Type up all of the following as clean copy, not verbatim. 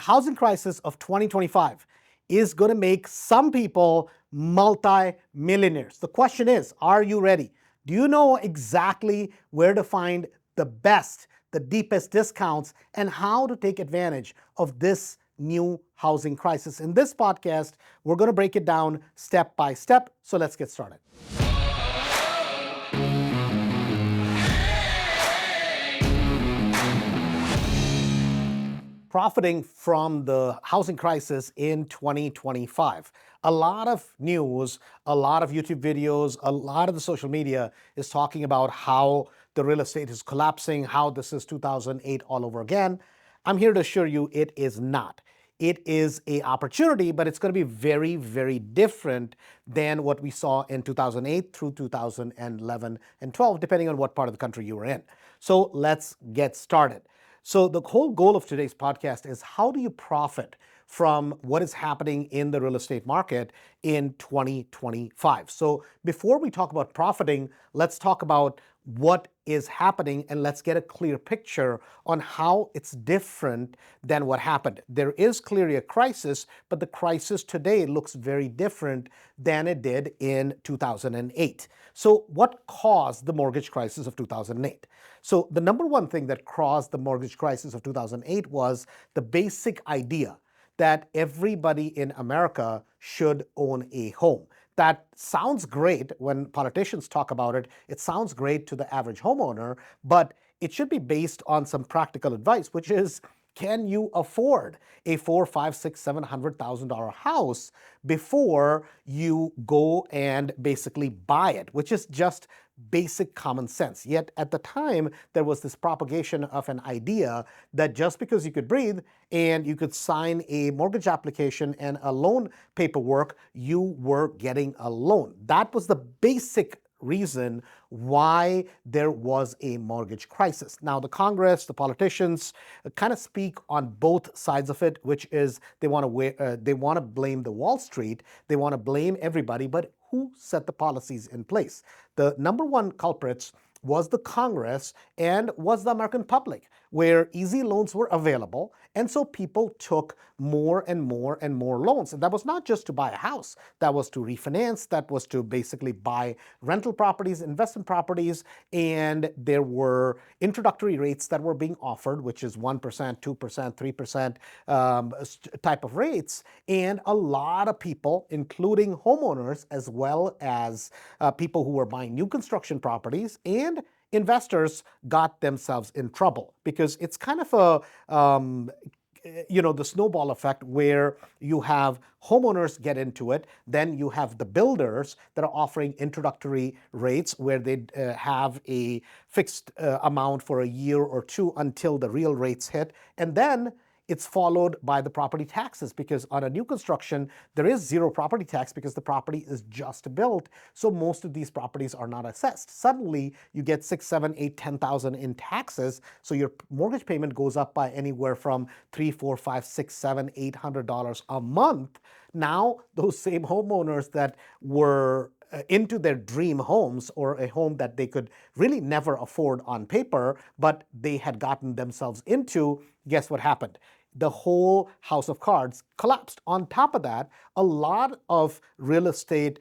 The housing crisis of 2025 is going to make some people multi-millionaires. The question is, are you ready? Do you know exactly where to find the best, the deepest discounts, and how to take advantage of this new housing crisis? In this podcast, we're going to break it down step by step. So let's get started. Profiting from the housing crisis in 2025. A lot of news, a lot of YouTube videos, a lot of the social media is talking about how the real estate is collapsing, how this is 2008 all over again. I'm here to assure you it is not. It is an opportunity, but it's going to be very, very different than what we saw in 2008 through 2011 and 12, depending on what part of the country you were in. So let's get started. So the whole goal of today's podcast is how do you profit from what is happening in the real estate market in 2025? So before we talk about profiting, let's talk about what is happening and let's get a clear picture on how it's different than what happened. There is clearly a crisis, but the crisis today looks very different than it did in 2008. So what caused the mortgage crisis of 2008? So the number one thing that caused the mortgage crisis of 2008 was the basic idea that everybody in America should own a home. That sounds great when politicians talk about it. It sounds great to the average homeowner, but it should be based on some practical advice, which is, can you afford a $400,000, $500,000, $600,000, $700,000 house before you go and basically buy it, which is just basic common sense. Yet at the time, there was this propagation of an idea that just because you could breathe and you could sign a mortgage application and a loan paperwork, you were getting a loan. That was the basic reason why there was a mortgage crisis. Now, the Congress, the politicians kind of speak on both sides of it, which is they want to blame the Wall Street, they want to blame everybody, but who set the policies in place? The number one culprits was the Congress and was the American public, where easy loans were available. And so people took more and more and more loans. And that was not just to buy a house. That was to refinance. That was to basically buy rental properties, investment properties. And there were introductory rates that were being offered, which is 1%, 2%, 3% type of rates. And a lot of people, including homeowners, as well as people who were buying new construction properties and investors, got themselves in trouble because it's kind of the snowball effect where you have homeowners get into it, then you have the builders that are offering introductory rates where they have a fixed amount for a year or two until the real rates hit, and then it's followed by the property taxes, because on a new construction, there is zero property tax because the property is just built. So most of these properties are not assessed. Suddenly, you get $6,000, $7,000, $8,000, $10,000 in taxes. So your mortgage payment goes up by anywhere from $300, $400, $500, $600, $700, $800 a month. Now, those same homeowners that were into their dream homes, or a home that they could really never afford on paper, but they had gotten themselves into, guess what happened? The whole house of cards collapsed. On top of that, a lot of real estate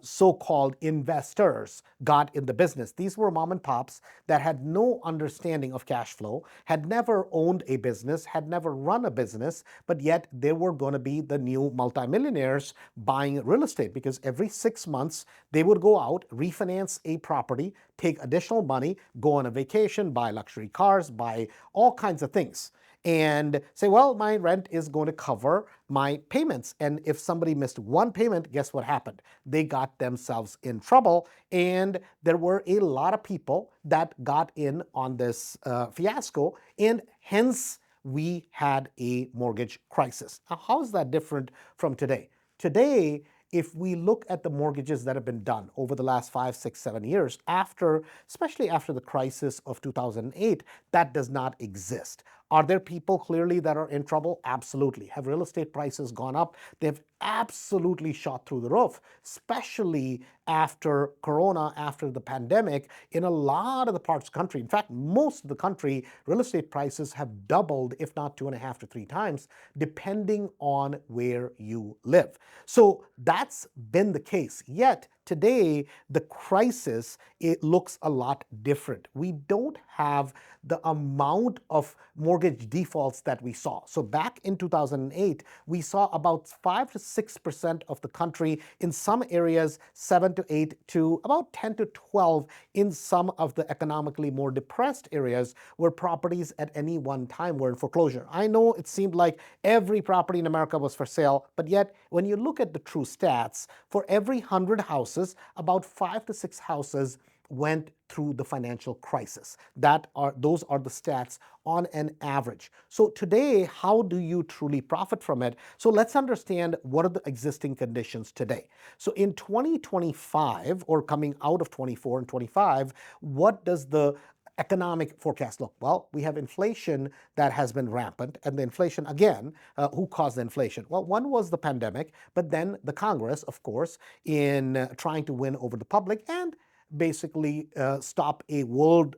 so-called investors got in the business. These were mom and pops that had no understanding of cash flow, had never owned a business, had never run a business, but yet they were going to be the new multimillionaires buying real estate, because every 6 months they would go out, refinance a property, take additional money, go on a vacation, buy luxury cars, buy all kinds of things, and say, well, my rent is going to cover my payments. And if somebody missed one payment, guess what happened? They got themselves in trouble. And there were a lot of people that got in on this fiasco, and hence we had a mortgage crisis. Now, how is that different from today? Today, if we look at the mortgages that have been done over the last 5, 6, 7 years, especially after the crisis of 2008, that does not exist. Are there people clearly that are in trouble? Absolutely. Have real estate prices gone up? They've absolutely shot through the roof, especially after Corona, after the pandemic. In a lot of the parts of the country, in fact, most of the country, real estate prices have doubled, if not 2.5 to 3 times, depending on where you live. So that's been the case. Yet today, the crisis, it looks a lot different. We don't have the amount of mortgage defaults that we saw. So back in 2008, we saw about 5 to 6% of the country, in some areas 7 to 8 to about 10 to 12 in some of the economically more depressed areas, where properties at any one time were in foreclosure. I know it seemed like every property in America was for sale, but yet when you look at the true stats, for every 100 houses, about 5 to 6 houses went through the financial crisis. Those are the stats on an average. So today, how do you truly profit from it? So let's understand what are the existing conditions today. So in 2025, or coming out of 24 and 25, what does the economic forecast look? Well, we have inflation that has been rampant, and the inflation, again, who caused the inflation? Well, one was the pandemic, but then the Congress, of course, in trying to win over the public and basically stop a world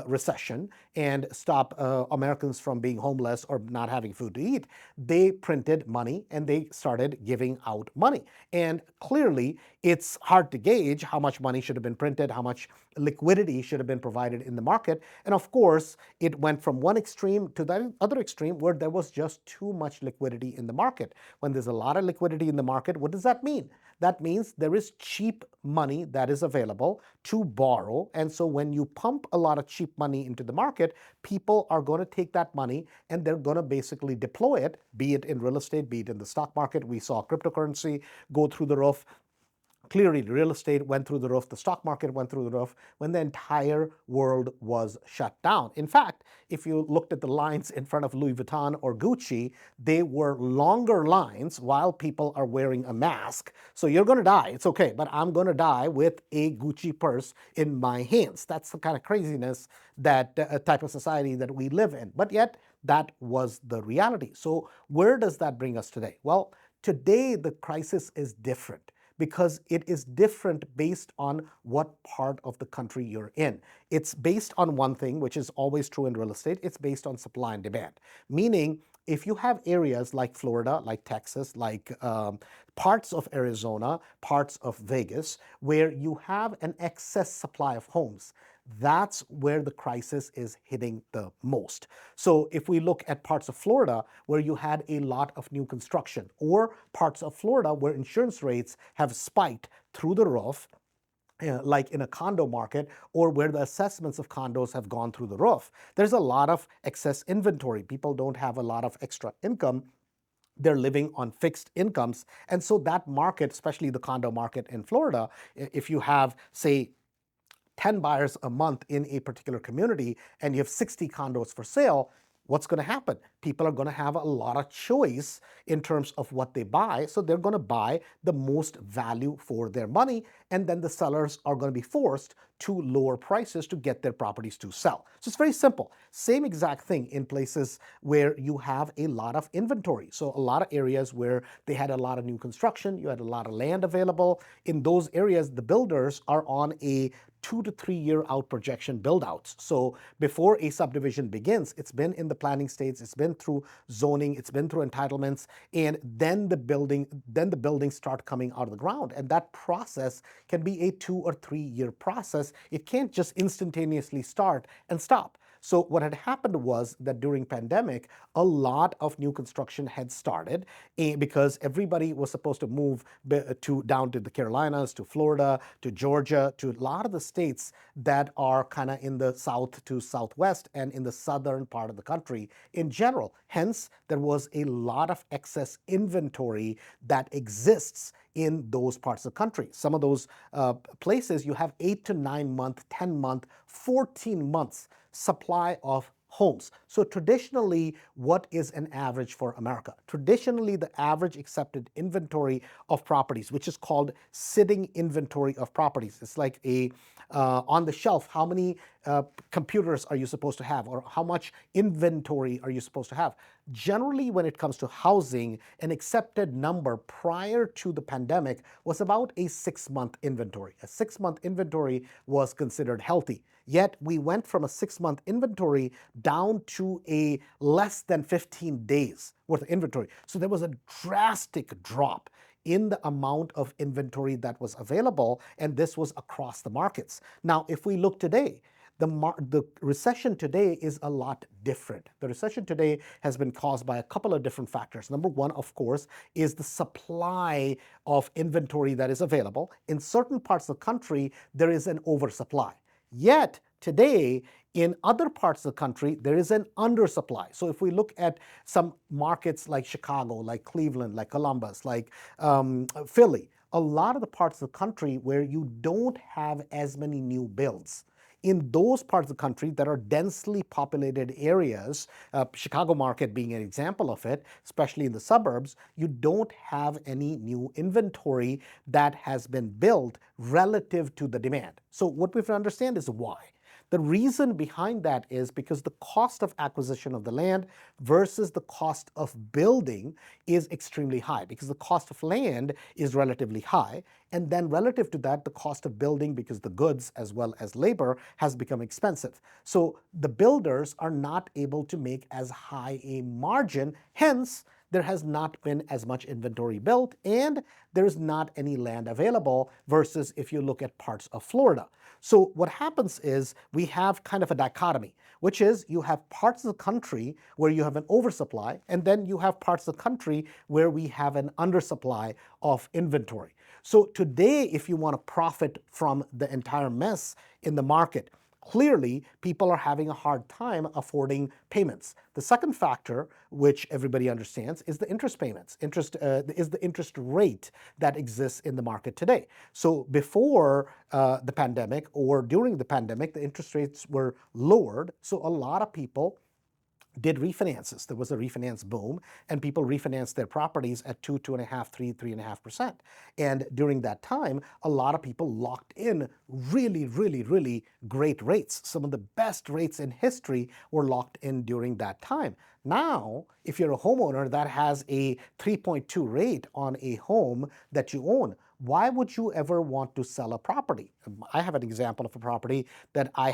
recession and stop Americans from being homeless or not having food to eat, they printed money and they started giving out money. And clearly, it's hard to gauge how much money should have been printed, how much liquidity should have been provided in the market. And of course, it went from one extreme to the other extreme where there was just too much liquidity in the market. When there's a lot of liquidity in the market, what does that mean? That means there is cheap money that is available to borrow. And so when you pump a lot of cheap money into the market, people are going to take that money and they're going to basically deploy it, be it in real estate, be it in the stock market. We saw cryptocurrency go through the roof. Clearly, real estate went through the roof, the stock market went through the roof when the entire world was shut down. In fact, if you looked at the lines in front of Louis Vuitton or Gucci, they were longer lines while people are wearing a mask. So you're going to die. It's okay, but I'm going to die with a Gucci purse in my hands. That's the kind of craziness that type of society that we live in. But yet, that was the reality. So where does that bring us today? Well, today the crisis is different, because it is different based on what part of the country you're in. It's based on one thing, which is always true in real estate. It's based on supply and demand. Meaning, if you have areas like Florida, like Texas, like parts of Arizona, parts of Vegas, where you have an excess supply of homes, that's where the crisis is hitting the most. So if we look at parts of Florida where you had a lot of new construction, or parts of Florida where insurance rates have spiked through the roof, like in a condo market, or where the assessments of condos have gone through the roof, there's a lot of excess inventory. People don't have a lot of extra income. They're living on fixed incomes. And so that market, especially the condo market in Florida, if you have, say, 10 buyers a month in a particular community and you have 60 condos for sale, what's going to happen? People are going to have a lot of choice in terms of what they buy. So they're going to buy the most value for their money. And then the sellers are going to be forced to lower prices to get their properties to sell. So it's very simple. Same exact thing in places where you have a lot of inventory. So a lot of areas where they had a lot of new construction, you had a lot of land available. In those areas, the builders are on a 2 to 3 year out projection build outs. So before a subdivision begins, it's been in the planning states, it's been through zoning, it's been through entitlements, and then the buildings start coming out of the ground. And that process can be a 2 or 3 year process. It can't just instantaneously start and stop. So what had happened was that during pandemic, a lot of new construction had started because everybody was supposed to move down to the Carolinas, to Florida, to Georgia, to a lot of the states that are kind of in the south to southwest and in the southern part of the country in general. Hence, there was a lot of excess inventory that exists in those parts of the country. Some of those places you have 8 to 9 month, 10 month, 14 months supply of homes. So traditionally, what is an average for America? Traditionally, the average accepted inventory of properties, which is called sitting inventory of properties. It's like a on the shelf, how many computers are you supposed to have, or how much inventory are you supposed to have. Generally, when it comes to housing, an accepted number prior to the pandemic was about a 6-month inventory. A 6-month inventory was considered healthy. Yet we went from a 6-month inventory down to a less than 15 days worth of inventory. So there was a drastic drop in the amount of inventory that was available, and this was across the markets. Now, if we look today, the recession today is a lot different. The recession today has been caused by a couple of different factors. Number one, of course, is the supply of inventory that is available. In certain parts of the country, there is an oversupply. Yet today, in other parts of the country, there is an undersupply. So if we look at some markets like Chicago, like Cleveland, like Columbus, like Philly, a lot of the parts of the country where you don't have as many new builds, in those parts of the country that are densely populated areas, Chicago market being an example of it, especially in the suburbs, you don't have any new inventory that has been built relative to the demand. So what we have to understand is why. The reason behind that is because the cost of acquisition of the land versus the cost of building is extremely high, because the cost of land is relatively high. And then relative to that, the cost of building, because the goods as well as labor has become expensive. So the builders are not able to make as high a margin. Hence, there has not been as much inventory built, and there's not any land available versus if you look at parts of Florida. So what happens is we have kind of a dichotomy, which is you have parts of the country where you have an oversupply, and then you have parts of the country where we have an undersupply of inventory. So today, if you want to profit from the entire mess in the market, clearly people are having a hard time affording payments. The second factor, which everybody understands, is the interest payments. Is the interest rate that exists in the market today. So before the pandemic or during the pandemic, the interest rates were lowered. So a lot of people did refinances. There was a refinance boom, and people refinanced their properties at 2, 2.5, 3, 3.5%. And during that time, a lot of people locked in really, really, really great rates. Some of the best rates in history were locked in during that time. Now, if you're a homeowner that has a 3.2 rate on a home that you own, why would you ever want to sell a property? I have an example of a property that I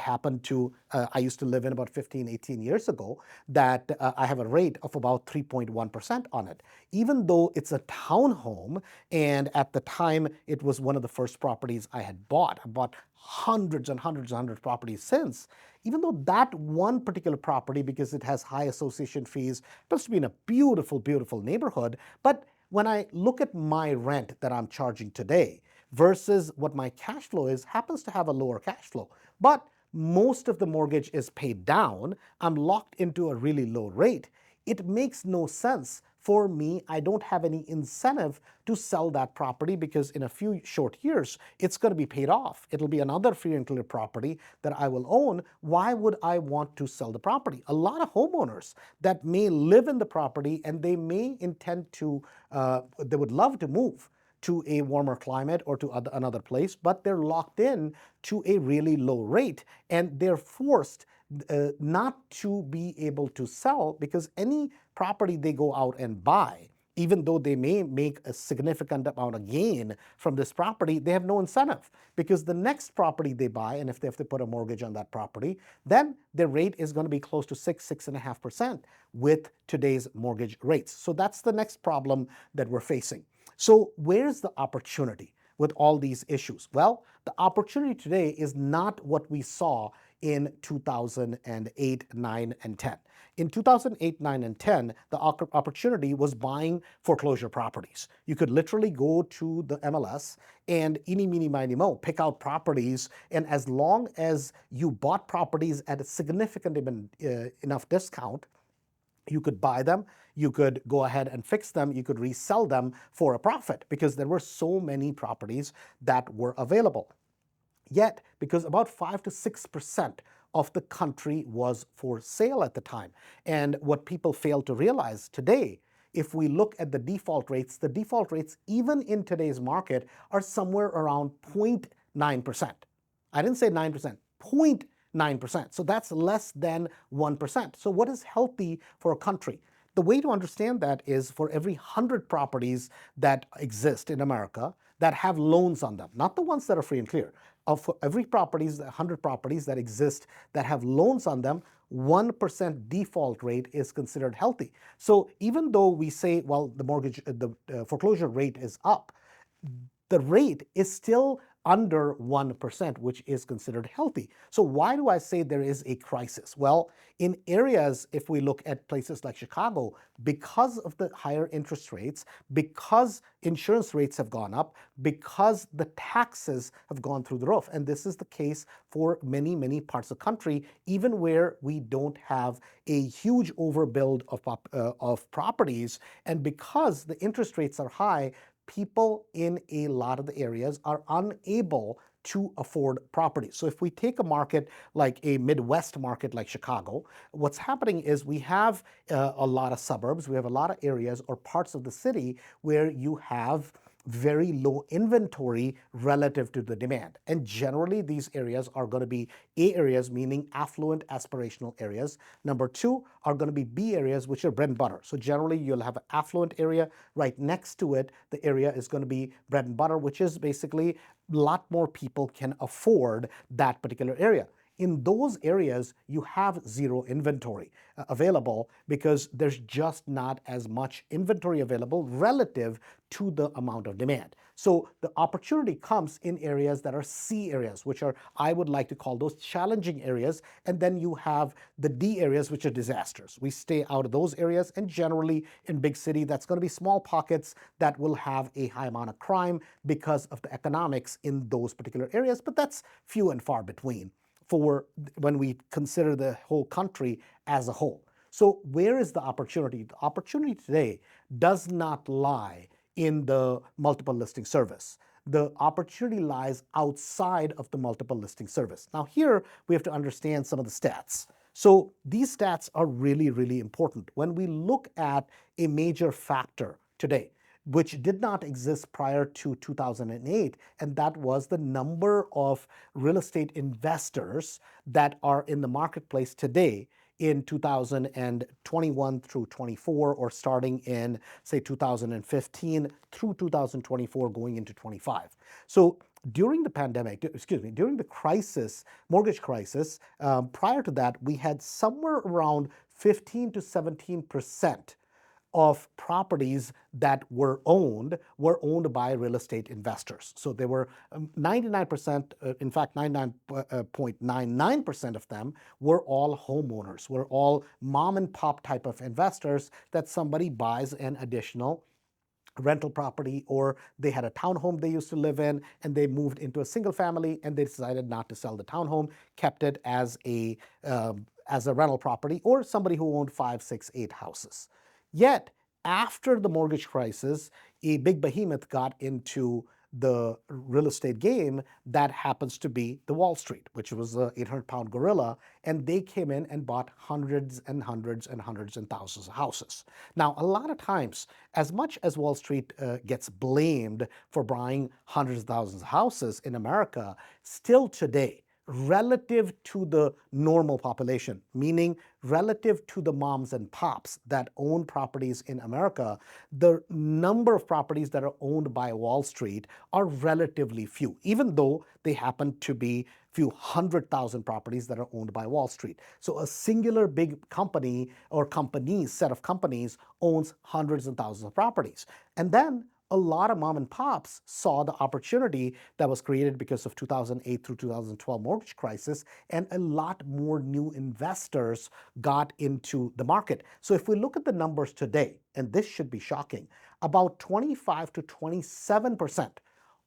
used to live in about 15, 18 years ago, that I have a rate of about 3.1% on it. Even though it's a townhome, and at the time it was one of the first properties I had bought. I bought hundreds and hundreds and hundreds of properties since. Even though that one particular property, because it has high association fees, supposed to be in a beautiful, beautiful neighborhood, but when I look at my rent that I'm charging today versus what my cash flow is, happens to have a lower cash flow. But most of the mortgage is paid down. I'm locked into a really low rate. It makes no sense for me. I don't have any incentive to sell that property, because in a few short years, it's going to be paid off. It'll be another free and clear property that I will own. Why would I want to sell the property? A lot of homeowners that may live in the property, and they may intend to, they would love to move to a warmer climate or to another place, but they're locked in to a really low rate, and they're forced not to be able to sell, because any property they go out and buy, even though they may make a significant amount of gain from this property, they have no incentive, because the next property they buy, and if they have to put a mortgage on that property, then their rate is going to be close to 6, 6.5% with today's mortgage rates. So that's the next problem that we're facing. So where's the opportunity with all these issues? Well, the opportunity today is not what we saw in 2008, 9, and 10. In 2008, 9, and 10, the opportunity was buying foreclosure properties. You could literally go to the MLS and eeny, meeny, miny, mo, pick out properties, and as long as you bought properties at a significant enough discount, you could buy them, you could go ahead and fix them, you could resell them for a profit, because there were so many properties that were available. Yet, because about 5 to 6% of the country was for sale at the time. And what people fail to realize today, if we look at the default rates even in today's market are somewhere around 0.9%. I didn't say 9%, 0.9%. So that's less than 1%. So what is healthy for a country? The way to understand that is for every 100 properties that exist in America that have loans on them, not the ones that are free and clear. For every 100 properties that exist that have loans on them, 1% default rate is considered healthy. So even though we say, well, the foreclosure rate is up, the rate is still under 1%, which is considered healthy. So why do I say there is a crisis? Well, in areas, if we look at places like Chicago, because of the higher interest rates, because insurance rates have gone up, because the taxes have gone through the roof, and this is the case for many, many parts of the country, even where we don't have a huge overbuild of properties, and because the interest rates are high, people in a lot of the areas are unable to afford property. So if we take a market like a Midwest market like Chicago, what's happening is we have a lot of suburbs, we have a lot of areas or parts of the city where you have very low inventory relative to the demand. And generally, these areas are going to be A areas, meaning affluent aspirational areas. Number two are going to be B areas, which are bread and butter. So generally, you'll have an affluent area. Right next to it, the area is going to be bread and butter, which is basically a lot more people can afford that particular area. In those areas, you have zero inventory available because there's just not as much inventory available relative to the amount of demand. So the opportunity comes in areas that are C areas, which are, I would like to call those challenging areas. And then you have the D areas, which are disasters. We stay out of those areas. And generally in big city, that's going to be small pockets that will have a high amount of crime because of the economics in those particular areas. But that's few and far between for when we consider the whole country as a whole. So where is the opportunity? The opportunity today does not lie in the multiple listing service. The opportunity lies outside of the multiple listing service. Now here we have to understand some of the stats. So these stats are really, really important. When we look at a major factor today, which did not exist prior to 2008, and that was the number of real estate investors that are in the marketplace today in 2021 through 24, or starting in, say, 2015 through 2024, going into 25. So during the pandemic, during the crisis, mortgage crisis, prior to that, we had somewhere around 15 to 17% of properties that were owned by real estate investors. So there were 99%, in fact, 99.99% of them were all homeowners, were all mom and pop type of investors that somebody buys an additional rental property, or they had a townhome they used to live in and they moved into a single family and they decided not to sell the townhome, kept it as a rental property, or somebody who owned 5, 6, 8 houses. Yet, after the mortgage crisis, a big behemoth got into the real estate game that happens to be the Wall Street, which was an 800-pound gorilla, and they came in and bought hundreds and hundreds and hundreds and thousands of houses. Now, a lot of times, as much as Wall Street gets blamed for buying hundreds of thousands of houses in America, still today, relative to the normal population, meaning relative to the moms and pops that own properties in America, the number of properties that are owned by Wall Street are relatively few, even though they happen to be few 100,000 properties that are owned by Wall Street. So a singular big company or set of companies owns hundreds and thousands of properties. And then a lot of mom and pops saw the opportunity that was created because of 2008 through 2012 mortgage crisis, and a lot more new investors got into the market. So if we look at the numbers today, and this should be shocking, about 25 to 27%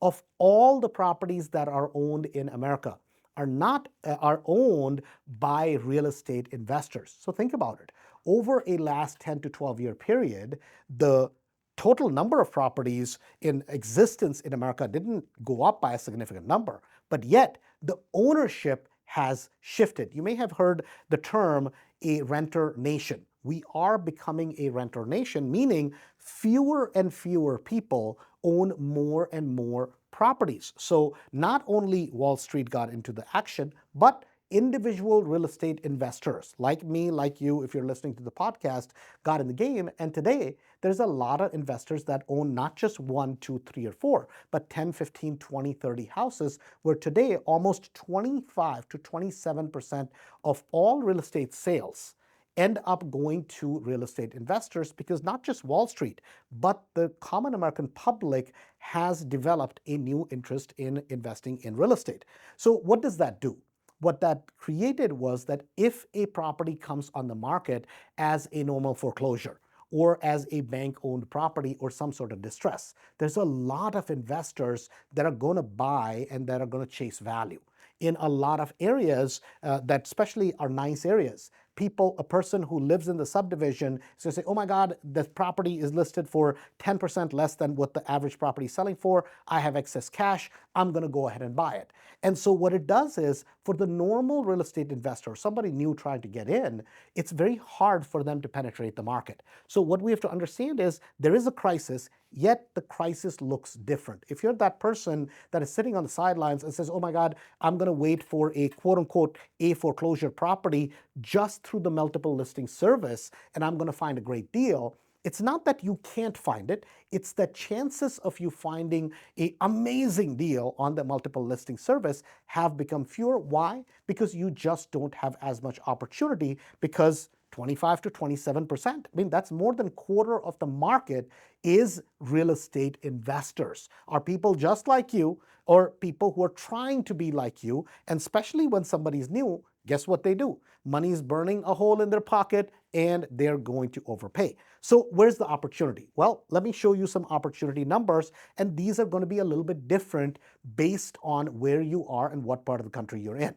of all the properties that are owned in America are owned by real estate investors. So think about it. Over a last 10 to 12 year period, the total number of properties in existence in America didn't go up by a significant number, but yet the ownership has shifted. You may have heard the term a renter nation. We are becoming a renter nation, meaning fewer and fewer people own more and more properties. So not only Wall Street got into the action, but individual real estate investors like me, like you, if you're listening to the podcast, got in the game. And today, there's a lot of investors that own not just one, two, three, or four, but 10, 15, 20, 30 houses, where today almost 25 to 27% of all real estate sales end up going to real estate investors, because not just Wall Street, but the common American public has developed a new interest in investing in real estate. So what does that do? What that created was that if a property comes on the market as a normal foreclosure or as a bank-owned property or some sort of distress, there's a lot of investors that are going to buy and that are going to chase value. In a lot of areas that especially are nice areas, a person who lives in the subdivision is going to say, oh my God, the property is listed for 10% less than what the average property is selling for. I have excess cash. I'm going to go ahead and buy it. And so what it does is, for the normal real estate investor, somebody new trying to get in, it's very hard for them to penetrate the market. So what we have to understand is there is a crisis, yet the crisis looks different. If you're that person that is sitting on the sidelines and says, oh my God, I'm going to wait for a quote unquote a foreclosure property just through the multiple listing service, and I'm going to find a great deal. It's not that you can't find it, it's that chances of you finding an amazing deal on the multiple listing service have become fewer. Why? Because you just don't have as much opportunity, because 25 to 27%, I mean, that's more than a quarter of the market is real estate investors, are people just like you or people who are trying to be like you. And especially when somebody's new, guess what they do? Money is burning a hole in their pocket and they're going to overpay. So where's the opportunity? Well, let me show you some opportunity numbers, and these are going to be a little bit different based on where you are and what part of the country you're in.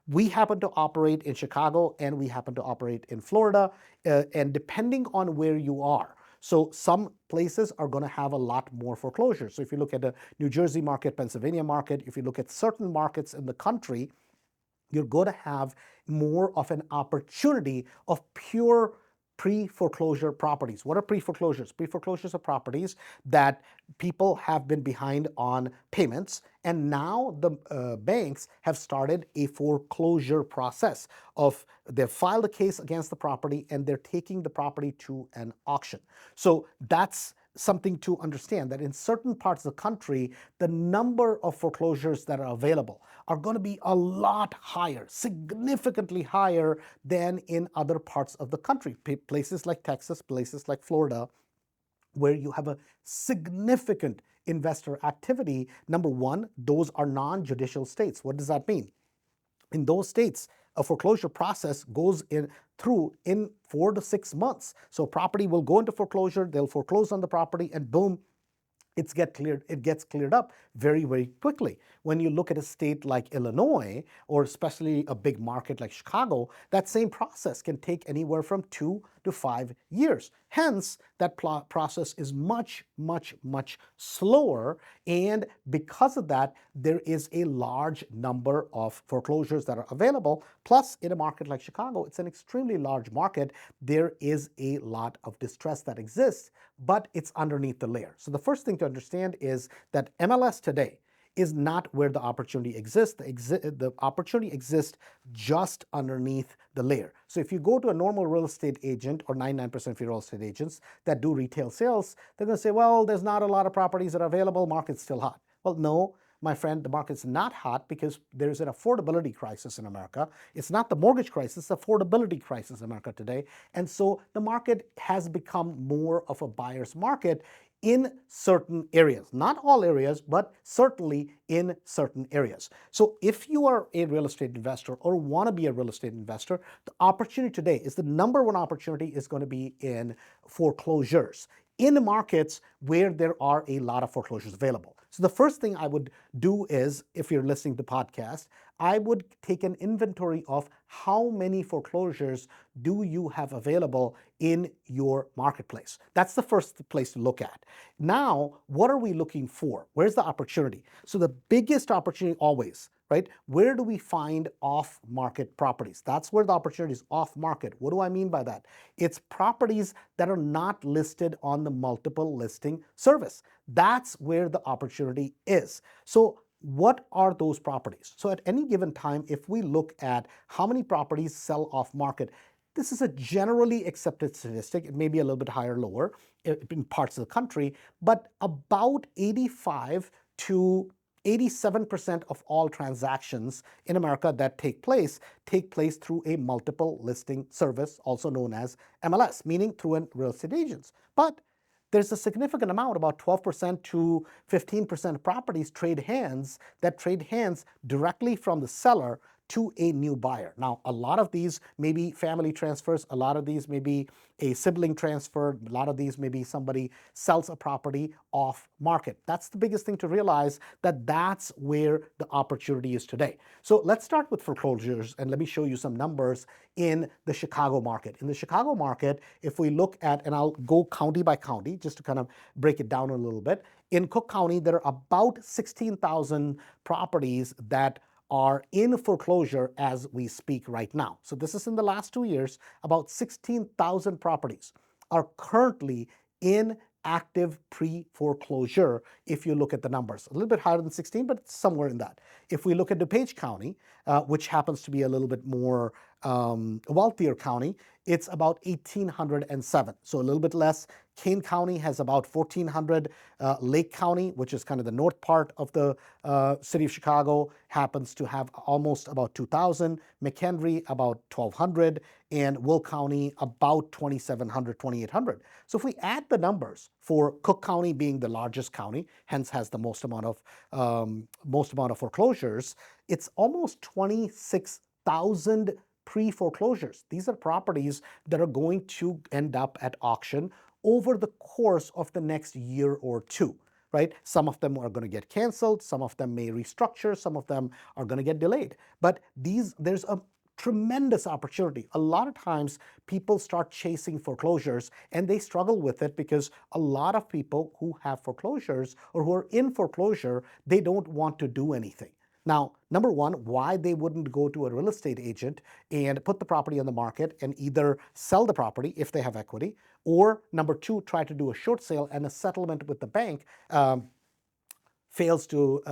We happen to operate in Chicago and we happen to operate in Florida, and depending on where you are. So some places are going to have a lot more foreclosures. So if you look at the New Jersey market, Pennsylvania market, if you look at certain markets in the country, you're going to have more of an opportunity of pure pre-foreclosure properties. What are pre-foreclosures? Pre-foreclosures are properties that people have been behind on payments, and now the banks have started a foreclosure process of they've filed a case against the property and they're taking the property to an auction. So that's something to understand, that in certain parts of the country, the number of foreclosures that are available are going to be a lot higher, significantly higher than in other parts of the country. Places like Texas, places like Florida, where you have a significant investor activity. Number one, those are non-judicial states. What does that mean? In those states, a foreclosure process goes through in 4 to 6 months. So property will go into foreclosure, they'll foreclose on the property, and boom, it gets cleared up very, very quickly. When you look at a state like Illinois, or especially a big market like Chicago, that same process can take anywhere from 2 to 5 years. Hence, that process is much, much, much slower. And because of that, there is a large number of foreclosures that are available. Plus, in a market like Chicago, it's an extremely large market. There is a lot of distress that exists, but it's underneath the layer. So the first thing to understand is that MLS today is not where the opportunity exists. The opportunity exists just underneath the layer. So if you go to a normal real estate agent, or 99% of your real estate agents that do retail sales, they're going to say, well, there's not a lot of properties that are available, market's still hot. Well, no, my friend, the market's not hot because there's an affordability crisis in America. It's not the mortgage crisis, it's the affordability crisis in America today. And so the market has become more of a buyer's market in certain areas. Not all areas, but certainly in certain areas. So if you are a real estate investor or want to be a real estate investor, the opportunity today is the number one opportunity is going to be in foreclosures, in markets where there are a lot of foreclosures available. So the first thing I would do is, if you're listening to the podcast, I would take an inventory of how many foreclosures do you have available in your marketplace. That's the first place to look at. Now, what are we looking for? Where's the opportunity? So the biggest opportunity always, right? Where do we find off-market properties? That's where the opportunity is off-market. What do I mean by that? It's properties that are not listed on the multiple listing service. That's where the opportunity is. So what are those properties? So at any given time, if we look at how many properties sell off-market, this is a generally accepted statistic. It may be a little bit higher or lower in parts of the country, but about 85 to 87% of all transactions in America that take place through a multiple listing service, also known as MLS, meaning through a real estate agents. But there's a significant amount, about 12% to 15% of properties trade hands directly from the seller to a new buyer. Now, a lot of these may be family transfers, a lot of these may be a sibling transfer, a lot of these may be somebody sells a property off market. That's the biggest thing to realize, that that's where the opportunity is today. So let's start with foreclosures, and let me show you some numbers in the Chicago market. In the Chicago market, if we look at, and I'll go county by county just to kind of break it down a little bit. In Cook County, there are about 16,000 properties that are in foreclosure as we speak right now. So this is in the last 2 years. About 16,000 properties are currently in active pre-foreclosure if you look at the numbers. A little bit higher than 16, but it's somewhere in that. If we look at DuPage County, which happens to be a little bit more wealthier county, it's about 1,807, so a little bit less. Kane County has about 1,400. Lake County, which is kind of the north part of the city of Chicago, happens to have almost about 2,000. McHenry, about 1,200. And Will County, about 2,700, 2,800. So if we add the numbers, for Cook County being the largest county, hence has the most amount of foreclosures, it's almost 26,000 pre-foreclosures. These are properties that are going to end up at auction over the course of the next year or two, right? Some of them are going to get canceled, some of them may restructure, some of them are going to get delayed. But there's a tremendous opportunity. A lot of times people start chasing foreclosures and they struggle with it because a lot of people who have foreclosures or who are in foreclosure, they don't want to do anything. Now, number one, why they wouldn't go to a real estate agent and put the property on the market and either sell the property if they have equity, or number two, try to do a short sale and a settlement with the bank fails to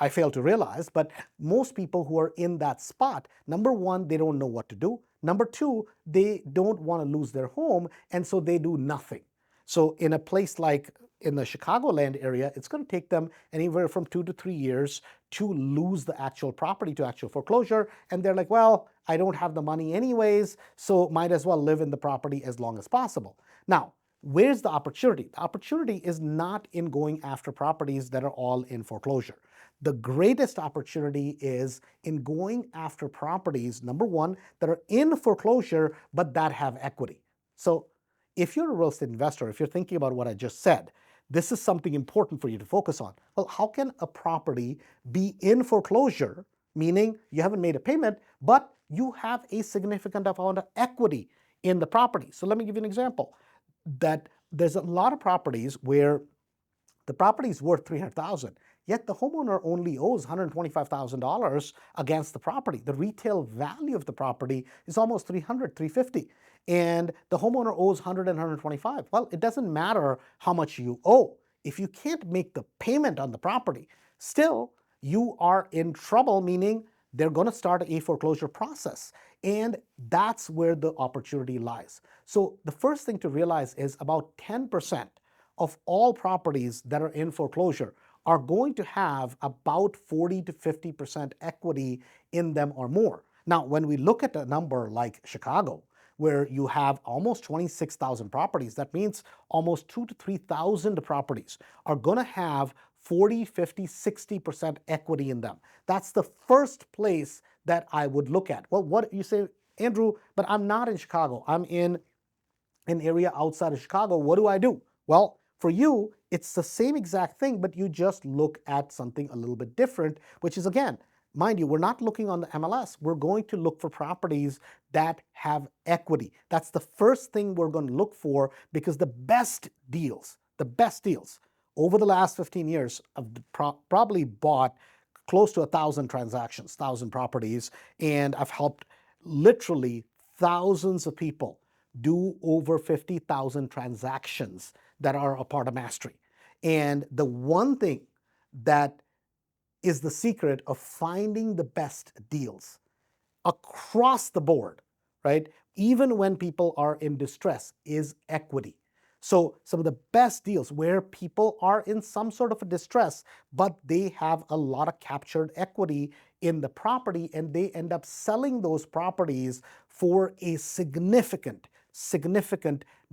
I fail to realize. But most people who are in that spot, number one, they don't know what to do. Number two, they don't want to lose their home, and so they do nothing. So in a place like in the Chicagoland area, it's going to take them anywhere from 2 to 3 years to lose the actual property to actual foreclosure. And they're like, well, I don't have the money anyways, so might as well live in the property as long as possible. Now, where's the opportunity? The opportunity is not in going after properties that are all in foreclosure. The greatest opportunity is in going after properties, number one, that are in foreclosure but that have equity. So if you're a real estate investor, if you're thinking about what I just said, this is something important for you to focus on. Well, how can a property be in foreclosure, meaning you haven't made a payment, but you have a significant amount of equity in the property? So let me give you an example. That there's a lot of properties where the property is worth $300,000, yet the homeowner only owes $125,000 against the property. The retail value of the property is almost $300,000, $350,000, and the homeowner owes $100,000 and $125,000. Well, it doesn't matter how much you owe. If you can't make the payment on the property, still you are in trouble, meaning they're going to start a foreclosure process. And that's where the opportunity lies. So the first thing to realize is about 10% of all properties that are in foreclosure are going to have about 40 to 50% equity in them or more. Now, when we look at a number like Chicago, where you have almost 26,000 properties, that means almost 2,000 to 3,000 properties are going to have 40, 50, 60% equity in them. That's the first place that I would look at. Well, what you say, Andrew, but I'm not in Chicago. I'm in an area outside of Chicago. What do I do? Well, for you, it's the same exact thing, but you just look at something a little bit different, which is, again, mind you, we're not looking on the MLS. We're going to look for properties that have equity. That's the first thing we're going to look for, because the best deals over the last 15 years, I've probably bought close to 1,000 transactions, 1,000 properties, and I've helped literally thousands of people do over 50,000 transactions that are a part of mastery. And the one thing that is the secret of finding the best deals across the board, right? Even when people are in distress, is equity. So some of the best deals where people are in some sort of a distress, but they have a lot of captured equity in the property and they end up selling those properties for a significant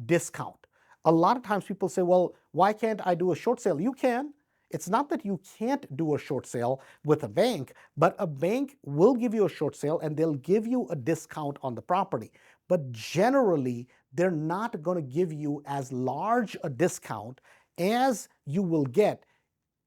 discount. A lot of times people say, well, why can't I do a short sale? You can. It's not that you can't do a short sale with a bank, but a bank will give you a short sale and they'll give you a discount on the property. But generally, they're not going to give you as large a discount as you will get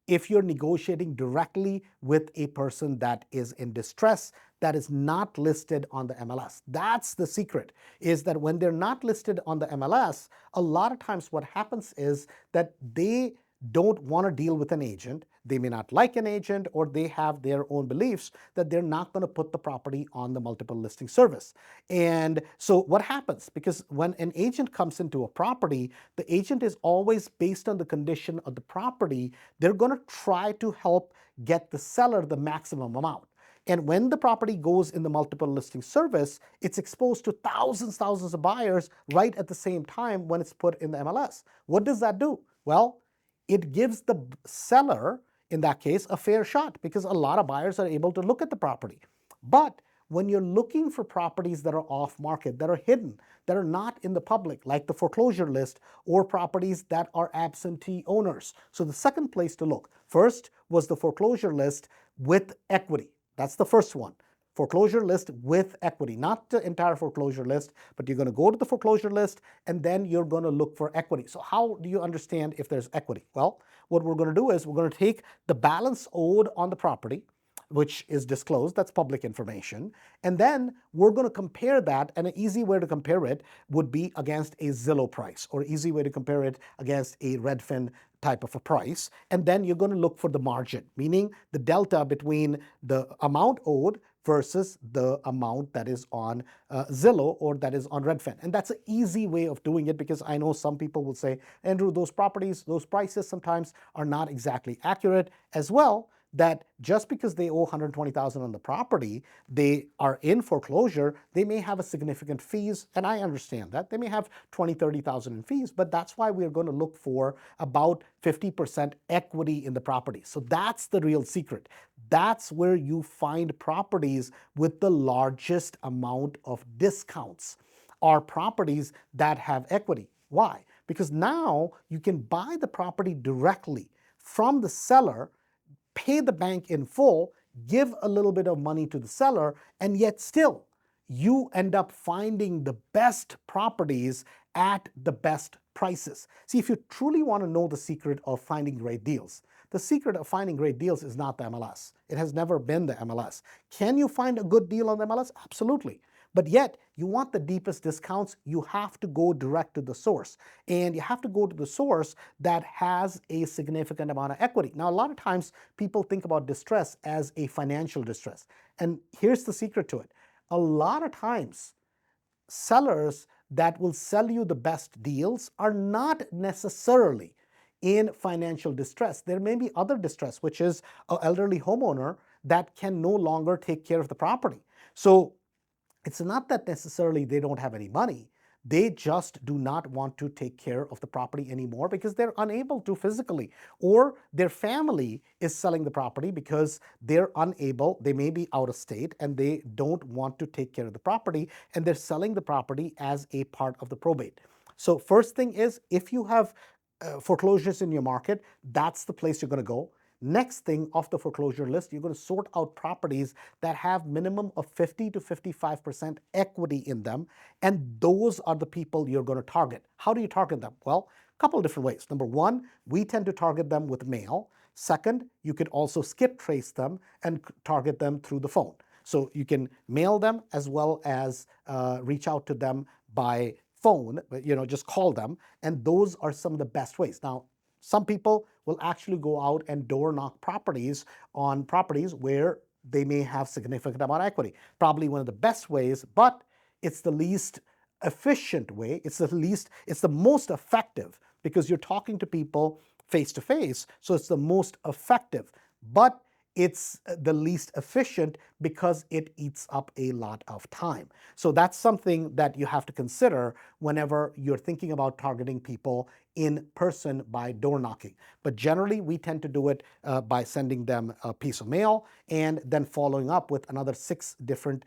if you're negotiating directly with a person that is in distress, that is not listed on the MLS. That's the secret, is that when they're not listed on the MLS, a lot of times what happens is that they don't want to deal with an agent. They may not like an agent, or they have their own beliefs that they're not going to put the property on the multiple listing service. And so what happens? Because when an agent comes into a property, the agent is always based on the condition of the property. They're going to try to help get the seller the maximum amount. And when the property goes in the multiple listing service, it's exposed to thousands of buyers right at the same time when it's put in the MLS. What does that do? Well, it gives the seller, in that case, a fair shot because a lot of buyers are able to look at the property. But when you're looking for properties that are off market, that are hidden, that are not in the public, like the foreclosure list, or properties that are absentee owners. So the second place to look, first was the foreclosure list with equity. That's the first one. Foreclosure list with equity, not the entire foreclosure list, but you're going to go to the foreclosure list and then you're going to look for equity. So how do you understand if there's equity? Well, what we're going to do is we're going to take the balance owed on the property, which is disclosed, that's public information, and then we're going to compare that, and an easy way to compare it would be against a Zillow price, or easy way to compare it against a Redfin type of a price. And then you're going to look for the margin, meaning the delta between the amount owed versus the amount that is on Zillow or that is on Redfin. And that's an easy way of doing it, because I know some people will say, Andrew, those properties, those prices sometimes are not exactly accurate as well, that just because they owe $120,000 on the property, they are in foreclosure, they may have a significant fees, and I understand that. They may have $20,000, $30,000 in fees, but that's why we're going to look for about 50% equity in the property. So that's the real secret. That's where you find properties with the largest amount of discounts, are properties that have equity. Why? Because now you can buy the property directly from the seller, pay the bank in full, give a little bit of money to the seller, and yet still you end up finding the best properties at the best prices. See, if you truly want to know the secret of finding great deals, the secret of finding great deals is not the MLS. It has never been the MLS. Can you find a good deal on the MLS? Absolutely. But yet, you want the deepest discounts, you have to go direct to the source. And you have to go to the source that has a significant amount of equity. Now, a lot of times people think about distress as a financial distress. And here's the secret to it. A lot of times, sellers that will sell you the best deals are not necessarily in financial distress. There may be other distress, which is an elderly homeowner that can no longer take care of the property. So it's not that necessarily they don't have any money. They just do not want to take care of the property anymore because they're unable to physically, or their family is selling the property because they're unable, they may be out of state and they don't want to take care of the property, and they're selling the property as a part of the probate. So first thing is, if you have foreclosures in your market, that's the place you're going to go. Next thing, off the foreclosure list, you're going to sort out properties that have minimum of 50 to 55% equity in them, and those are the people you're going to target. How do you target them? Well, a couple of different ways. Number one, we tend to target them with mail. Second, you could also skip trace them and target them through the phone. So you can mail them as well as reach out to them by phone, just call them, and those are some of the best ways. Now, Some people will actually go out and door knock properties on properties where they may have significant amount of equity. Probably one of the best ways, but it's the least efficient way. It's the most effective because you're talking to people face to face. So it's the most effective, but it's the least efficient because it eats up a lot of time. So that's something that you have to consider whenever you're thinking about targeting people in person by door knocking. But generally, we tend to do it by sending them a piece of mail and then following up with another 6 different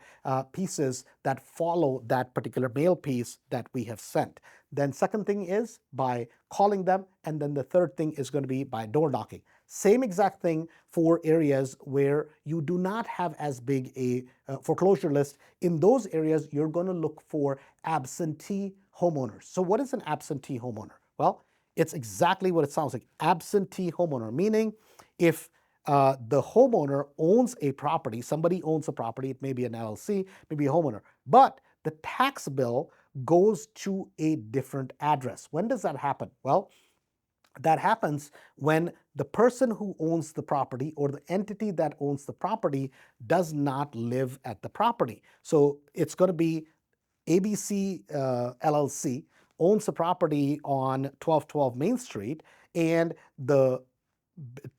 pieces that follow that particular mail piece that we have sent. Then second thing is by calling them, and then the third thing is going to be by door knocking. Same exact thing for areas where you do not have as big a foreclosure list. In those areas, you're going to look for absentee homeowners. So what is an absentee homeowner? Well, it's exactly what it sounds like. Absentee homeowner, meaning if the homeowner owns a property, somebody owns a property, it may be an LLC, maybe a homeowner, but the tax bill goes to a different address. When does that happen? Well, that happens when the person who owns the property or the entity that owns the property does not live at the property. So it's going to be ABC LLC owns the property on 1212 Main Street, and the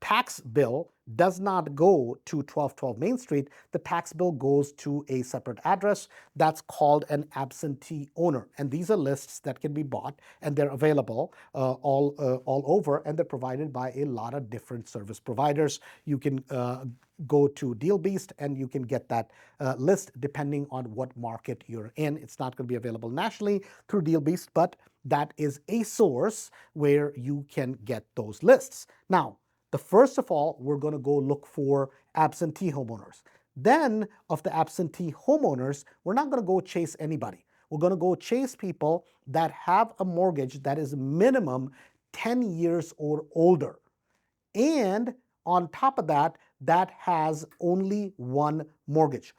tax bill does not go to 1212 Main Street. The tax bill goes to a separate address. That's called an absentee owner. And these are lists that can be bought, and they're available all over, and they're provided by a lot of different service providers. You can go to DealBeast and you can get that list depending on what market you're in. It's not going to be available nationally through DealBeast, but that is a source where you can get those lists. Now, first of all, we're going to go look for absentee homeowners. Then, of the absentee homeowners, we're not going to go chase anybody. We're going to go chase people that have a mortgage that is minimum 10 years or older. And on top of that, that has only one mortgage.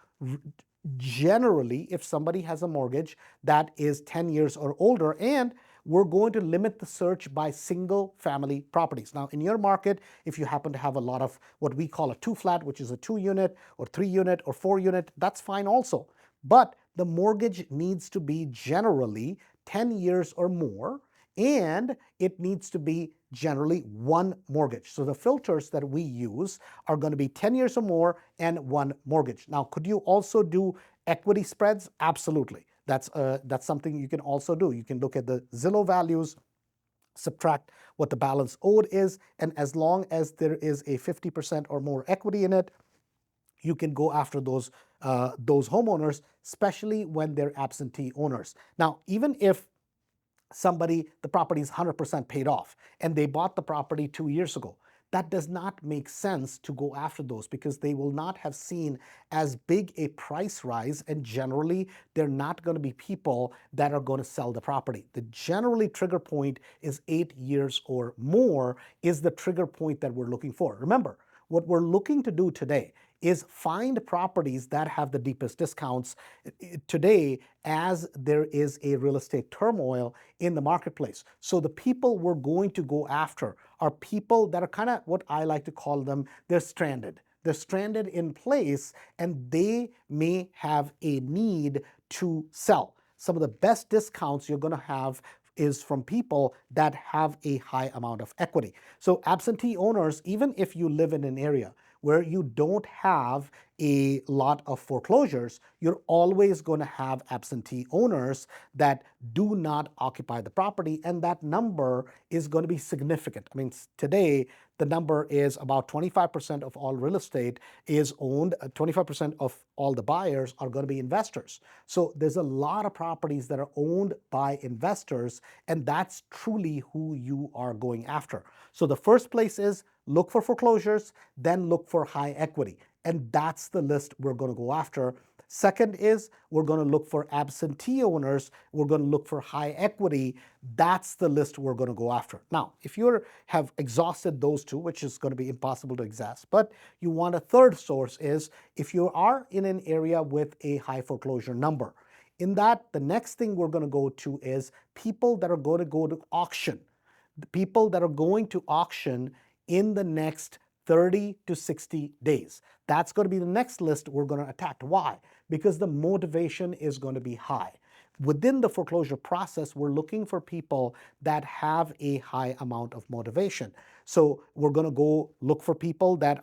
Generally, if somebody has a mortgage that is 10 years or older, and we're going to limit the search by single family properties. Now, in your market, if you happen to have a lot of what we call a 2-flat, which is a 2-unit or 3-unit or 4-unit, that's fine also. But the mortgage needs to be generally 10 years or more, and it needs to be generally one mortgage. So the filters that we use are going to be 10 years or more and one mortgage. Now, could you also do equity spreads? Absolutely. That's something you can also do. You can look at the Zillow values, subtract what the balance owed is, and as long as there is a 50% or more equity in it, you can go after those homeowners, especially when they're absentee owners. Now, even if the property is 100% paid off and they bought the property 2 years ago, that does not make sense to go after those because they will not have seen as big a price rise, and generally they're not going to be people that are going to sell the property. The generally trigger point is 8 years or more is the trigger point that we're looking for. Remember, what we're looking to do today is find properties that have the deepest discounts today as there is a real estate turmoil in the marketplace. So the people we're going to go after are people that are kind of what I like to call them, they're stranded. They're stranded in place and they may have a need to sell. Some of the best discounts you're going to have is from people that have a high amount of equity. So absentee owners, even if you live in an area where you don't have a lot of foreclosures, you're always going to have absentee owners that do not occupy the property, and that number is going to be significant. I mean, today, the number is about 25% of all real estate is owned, 25% of all the buyers are going to be investors. So there's a lot of properties that are owned by investors, and that's truly who you are going after. So the first place is look for foreclosures, then look for high equity. And that's the list we're going to go after. Second is we're going to look for absentee owners. We're going to look for high equity. That's the list we're going to go after. Now, if you have exhausted those two, which is going to be impossible to exhaust, but you want a third source is if you are in an area with a high foreclosure number. In that, the next thing we're going to go to is people that are going to go to auction. the people that are going to auction in the next 30 to 60 days. That's going to be the next list we're going to attack. Why? Because the motivation is going to be high. Within the foreclosure process, we're looking for people that have a high amount of motivation. So we're going to go look for people that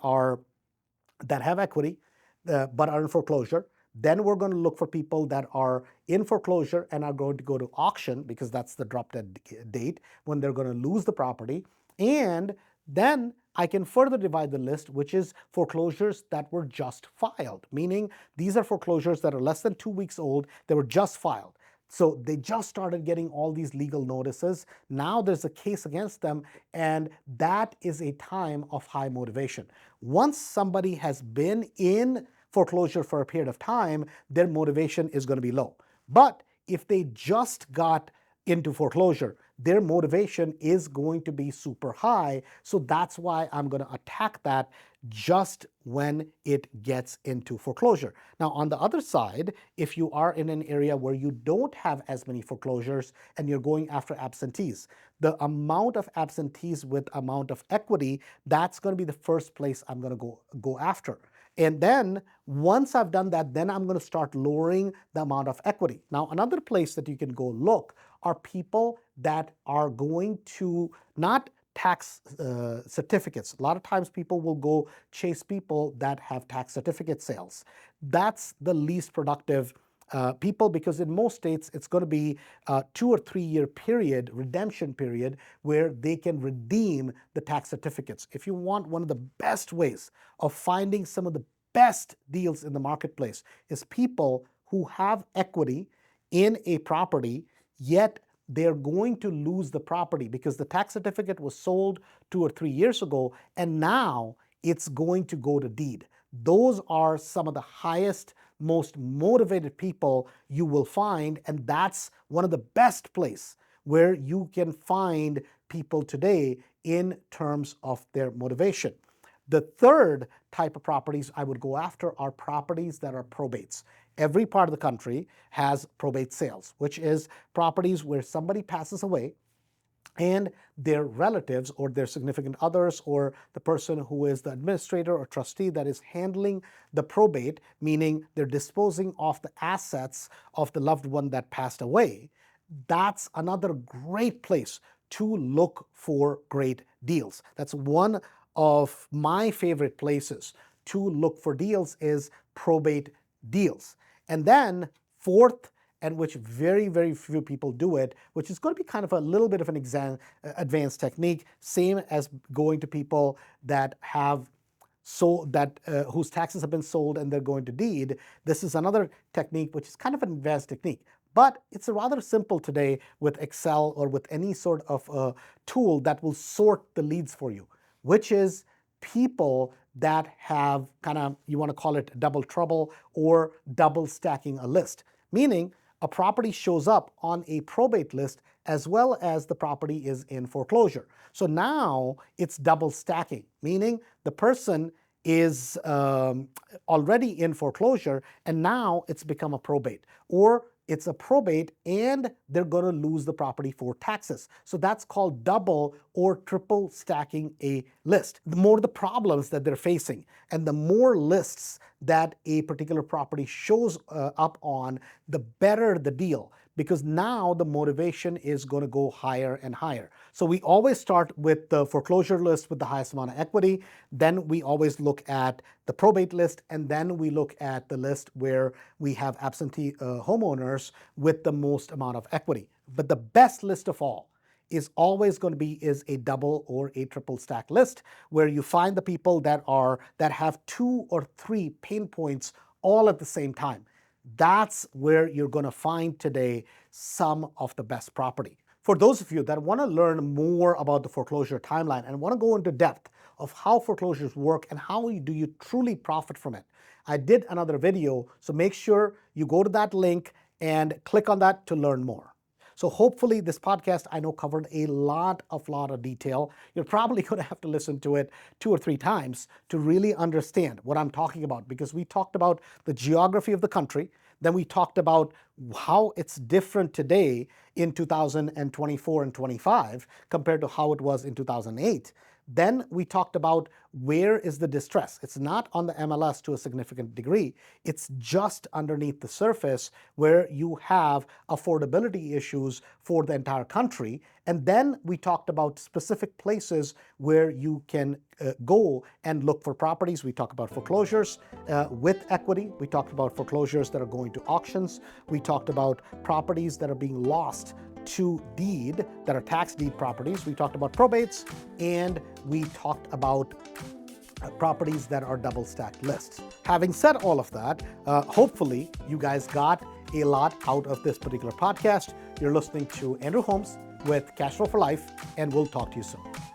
have equity but are in foreclosure. Then we're going to look for people that are in foreclosure and are going to go to auction, because that's the drop dead date when they're going to lose the property. And then I can further divide the list, which is foreclosures that were just filed, meaning these are foreclosures that are less than 2 weeks old. They were just filed. So they just started getting all these legal notices. Now there's a case against them, and that is a time of high motivation. Once somebody has been in foreclosure for a period of time, their motivation is going to be low. But if they just got into foreclosure, their motivation is going to be super high. So that's why I'm going to attack that just when it gets into foreclosure. Now, on the other side, if you are in an area where you don't have as many foreclosures and you're going after absentees, the amount of absentees with amount of equity, that's going to be the first place I'm going to go after. And then once I've done that, then I'm going to start lowering the amount of equity. Now, another place that you can go look are people that are going to not tax certificates. A lot of times people will go chase people that have tax certificate sales. That's the least productive people, because in most states it's going to be a 2 or 3 year period, redemption period, where they can redeem the tax certificates. If you want, one of the best ways of finding some of the best deals in the marketplace is people who have equity in a property, yet they're going to lose the property because the tax certificate was sold 2 or 3 years ago, and now it's going to go to deed. Those are some of the highest, most motivated people you will find, and that's one of the best places where you can find people today in terms of their motivation. The third type of properties I would go after are properties that are probates. Every part of the country has probate sales, which is properties where somebody passes away and their relatives or their significant others or the person who is the administrator or trustee that is handling the probate, meaning they're disposing of the assets of the loved one that passed away. That's another great place to look for great deals. That's one of my favorite places to look for deals, is probate deals. And then fourth, and which very, very few people do it, which is going to be kind of a little bit of an advanced technique, same as going to people that have whose taxes have been sold and they're going to deed. This is another technique which is kind of an advanced technique, but it's rather simple today with Excel or with any sort of tool that will sort the leads for you, which is people that have kind of, you want to call it double trouble or double stacking a list, meaning a property shows up on a probate list as well as the property is in foreclosure. So now it's double stacking, meaning the person is already in foreclosure and now it's become a probate, or it's a probate and they're going to lose the property for taxes. So that's called double or triple stacking a list. The more the problems that they're facing and the more lists that a particular property shows up on, the better the deal, because now the motivation is going to go higher and higher. So we always start with the foreclosure list with the highest amount of equity. Then we always look at the probate list, and then we look at the list where we have absentee homeowners with the most amount of equity. But the best list of all is always going to be a double or a triple stack list, where you find the people that have 2 or 3 pain points all at the same time. That's where you're going to find today some of the best property. For those of you that want to learn more about the foreclosure timeline and want to go into depth of how foreclosures work and how do you truly profit from it, I did another video, so make sure you go to that link and click on that to learn more. So hopefully this podcast, I know, covered a lot of detail. You're probably going to have to listen to it 2 or 3 times to really understand what I'm talking about, because we talked about the geography of the country, Then we talked about how it's different today in 2024 and 25 compared to how it was in 2008. Then we talked about where is the distress. It's not on the MLS to a significant degree. It's just underneath the surface where you have affordability issues for the entire country. And then we talked about specific places where you can go and look for properties. We talked about foreclosures with equity. We talked about foreclosures that are going to auctions. We talked about properties that are being lost to deed, that are tax deed properties. We talked about probates, and we talked about properties that are double stacked lists. Having said all of that, hopefully you guys got a lot out of this particular podcast. You're listening to Andrew Holmes with Cashflow for Life, and we'll talk to you soon.